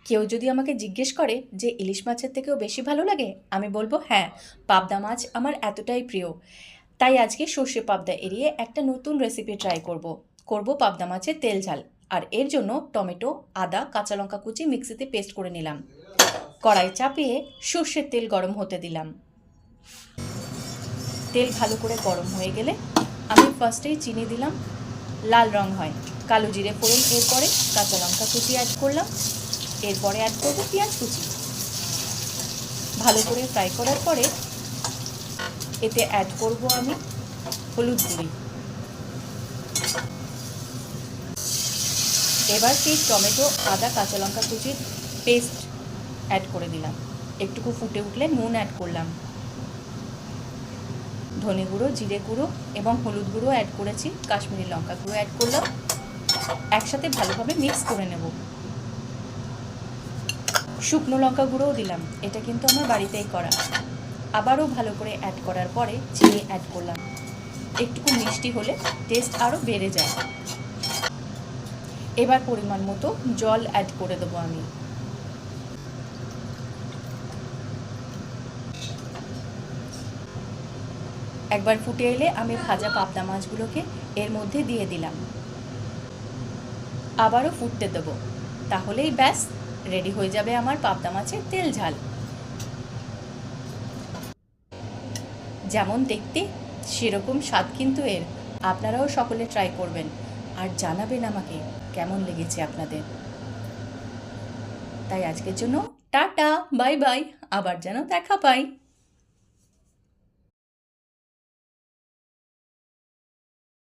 কেউ যদি আমাকে জিজ্ঞেস করে যে ইলিশ মাছের থেকেও বেশি ভালো লাগে, আমি বলবো হ্যাঁ, পাবদা মাছ আমার এতটাই প্রিয়। তাই আজকে সর্ষে পাবদা এড়িয়ে একটা নতুন রেসিপি ট্রাই করব পাবদা মাছের তেল ঝাল। আর এর জন্য টমেটো, আদা, কাঁচা লঙ্কা কুচি মিক্সিতে পেস্ট করে নিলাম। কড়াই চাপিয়ে সর্ষের তেল গরম হতে দিলাম। তেল ভালো করে গরম হয়ে গেলে আমি ফার্স্টেই চিনি দিলাম, লাল রং হয়, কালো জিরে ফোড়ন, এরপরে কাঁচা লঙ্কা কুচি অ্যাড করলাম, এরপরে অ্যাড করবো পেঁয়াজ কুচি। ভালো করে ফ্রাই করার পরে এতে অ্যাড করব আমি হলুদ গুঁড়ি। এবার সেই টমেটো, আদা, কাঁচা লঙ্কা কুচির পেস্ট অ্যাড করে দিলাম। একটুকু ফুটে উঠলে নুন অ্যাড করলাম, ধনে গুঁড়ো, জিরে গুঁড়ো এবং হলুদ গুঁড়ো অ্যাড করেছি, কাশ্মীরি লঙ্কা গুঁড়ো অ্যাড করলাম। একসাথে ভালোভাবে মিক্স করে নেব। শুকনো লঙ্কা গুঁড়োও দিলাম, এটা কিন্তু আমার বাড়িতেই করা। আবারও ভালো করে অ্যাড করার পরে চিনি অ্যাড করলাম। একটুকু মিষ্টি হলে টেস্ট আরও বেড়ে যায়। এবার পরিমাণ মতো জল অ্যাড করে দেবো আমি। একবার ফুটে এলে আমি ভাজা পাবদা মাছগুলোকে এর মধ্যে দিয়ে দিলাম। আবারও ফুটতে দেবো, তাহলেই ব্যাস রেডি হয়ে যাবে আমার পাবদা মাছের তেল ঝাল। যেমন দেখতে সেরকম স্বাদ কিন্তু এর। আপনারাও সকলে ট্রাই করবেন আর জানাবেন আমাকে কেমন লেগেছে আপনাদের। তাই আজকের জন্য টাটা, বাই বাই, আবার যেন দেখা পাই।